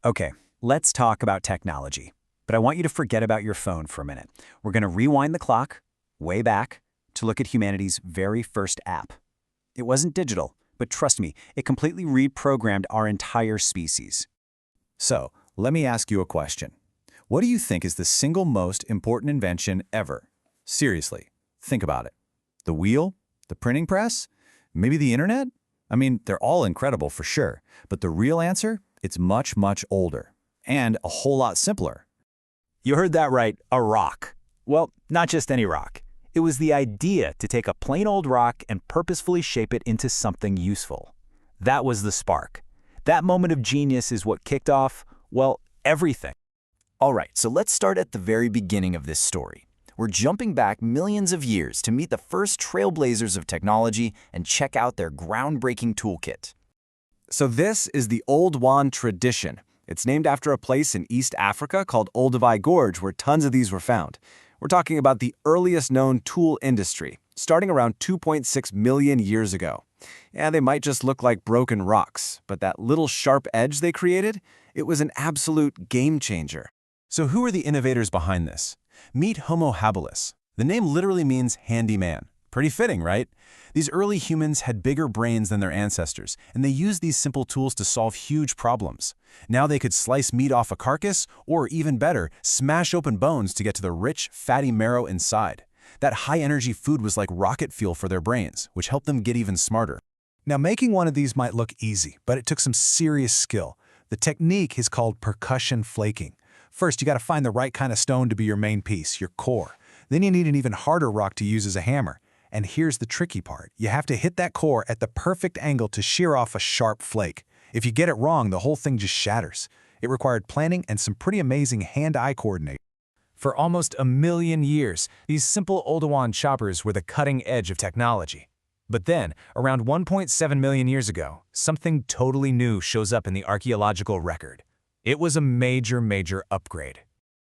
Okay, let's talk about technology. But I want you to forget about your phone for a minute. We're going to rewind the clock, way back, to look at humanity's very first app. It wasn't digital, but trust me, it completely reprogrammed our entire species. So, let me ask you a question. What do you think is the single most important invention ever? Seriously, think about it. The wheel? The printing press? Maybe the internet? I mean, they're all incredible for sure, but the real answer? It's much, much older. And a whole lot simpler. You heard that right, a rock. Well, not just any rock. It was the idea to take a plain old rock and purposefully shape it into something useful. That was the spark. That moment of genius is what kicked off, well, everything. All right, so let's start at the very beginning of this story. We're jumping back millions of years to meet the first trailblazers of technology and check out their groundbreaking toolkit. So this is the Oldowan tradition. It's named after a place in East Africa called Oldowan Gorge where tons of these were found. We're talking about the earliest known tool industry, starting around 2.6 million years ago. Yeah, they might just look like broken rocks, but that little sharp edge they created, it was an absolute game changer. So who are the innovators behind this? Meet Homo habilis. The name literally means handy man. Pretty fitting, right? These early humans had bigger brains than their ancestors, and they used these simple tools to solve huge problems. Now they could slice meat off a carcass, or even better, smash open bones to get to the rich, fatty marrow inside. That high-energy food was like rocket fuel for their brains, which helped them get even smarter. Now, making one of these might look easy, but it took some serious skill. The technique is called percussion flaking. First, you got to find the right kind of stone to be your main piece, your core. Then you need an even harder rock to use as a hammer. And here's the tricky part. You have to hit that core at the perfect angle to shear off a sharp flake. If you get it wrong, the whole thing just shatters. It required planning and some pretty amazing hand-eye coordination. For almost a million years, these simple Oldowan choppers were the cutting edge of technology. But then, around 1.7 million years ago, something totally new shows up in the archaeological record. It was a major upgrade.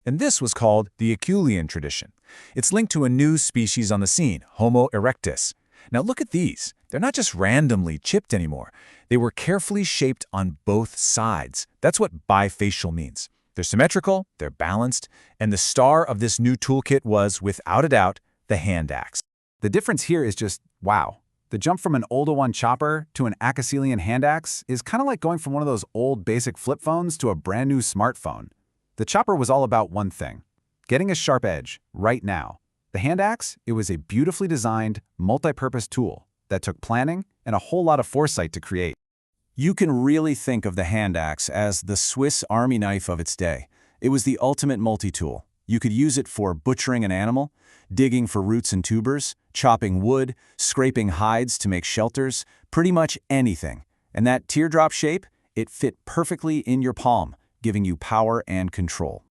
And this was called the Acheulean tradition. It's linked to a new species on the scene, Homo erectus. Now look at these. They're not just randomly chipped anymore. They were carefully shaped on both sides. That's what bifacial means. They're symmetrical, they're balanced, and the star of this new toolkit was, without a doubt, the hand axe. The difference here is just, wow. The jump from an Oldowan chopper to an Acheulean hand axe is kind of like going from one of those old basic flip phones to a brand new smartphone. The chopper was all about one thing, getting a sharp edge, right now. The hand axe, it was a beautifully designed, multi-purpose tool that took planning and a whole lot of foresight to create. You can really think of the hand axe as the Swiss Army knife of its day. It was the ultimate multi-tool. You could use it for butchering an animal, digging for roots and tubers, chopping wood, scraping hides to make shelters, pretty much anything. And that teardrop shape, it fit perfectly in your palm, giving you power and control.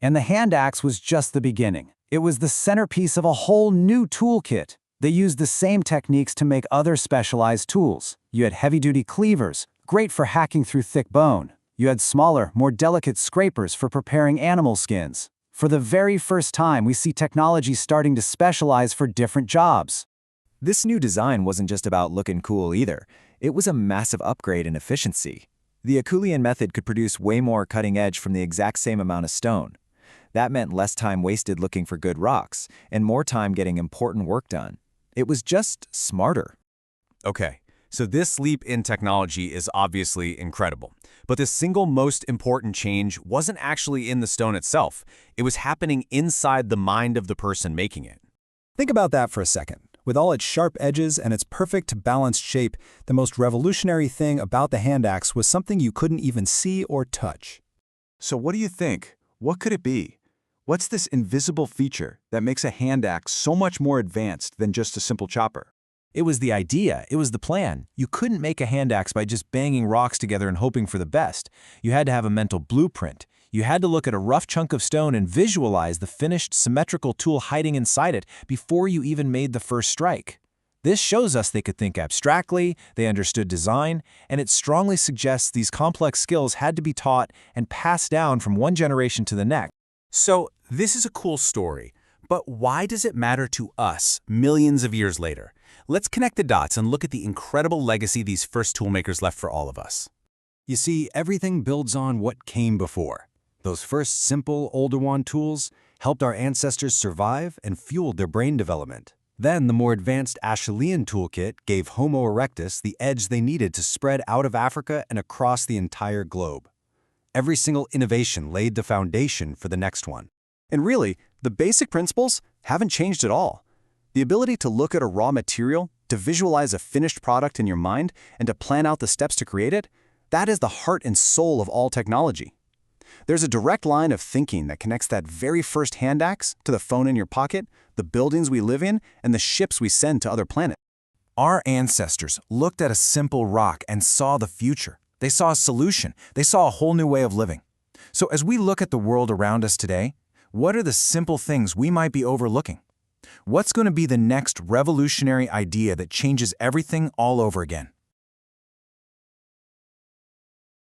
And the hand axe was just the beginning. It was the centerpiece of a whole new toolkit. They used the same techniques to make other specialized tools. You had heavy-duty cleavers, great for hacking through thick bone. You had smaller, more delicate scrapers for preparing animal skins. For the very first time, we see technology starting to specialize for different jobs. This new design wasn't just about looking cool either. It was a massive upgrade in efficiency. The Acheulean method could produce way more cutting edge from the exact same amount of stone. That meant less time wasted looking for good rocks, and more time getting important work done. It was just smarter. Okay, so this leap in technology is obviously incredible. But the single most important change wasn't actually in the stone itself. It was happening inside the mind of the person making it. Think about that for a second. With all its sharp edges and its perfect balanced shape, the most revolutionary thing about the hand axe was something you couldn't even see or touch. So what do you think? What could it be? What's this invisible feature that makes a hand axe so much more advanced than just a simple chopper? It was the idea, it was the plan. You couldn't make a hand axe by just banging rocks together and hoping for the best. You had to have a mental blueprint. You had to look at a rough chunk of stone and visualize the finished, symmetrical tool hiding inside it before you even made the first strike. This shows us they could think abstractly, they understood design, and it strongly suggests these complex skills had to be taught and passed down from one generation to the next. So, this is a cool story, but why does it matter to us millions of years later? Let's connect the dots and look at the incredible legacy these first toolmakers left for all of us. You see, everything builds on what came before. Those first simple Oldowan tools helped our ancestors survive and fueled their brain development. Then the more advanced Acheulean toolkit gave Homo erectus the edge they needed to spread out of Africa and across the entire globe. Every single innovation laid the foundation for the next one. And really, the basic principles haven't changed at all. The ability to look at a raw material, to visualize a finished product in your mind, and to plan out the steps to create it, that is the heart and soul of all technology. There's a direct line of thinking that connects that very first hand axe to the phone in your pocket, the buildings we live in, and the ships we send to other planets. Our ancestors looked at a simple rock and saw the future. They saw a solution. They saw a whole new way of living. So as we look at the world around us today, what are the simple things we might be overlooking? What's going to be the next revolutionary idea that changes everything all over again?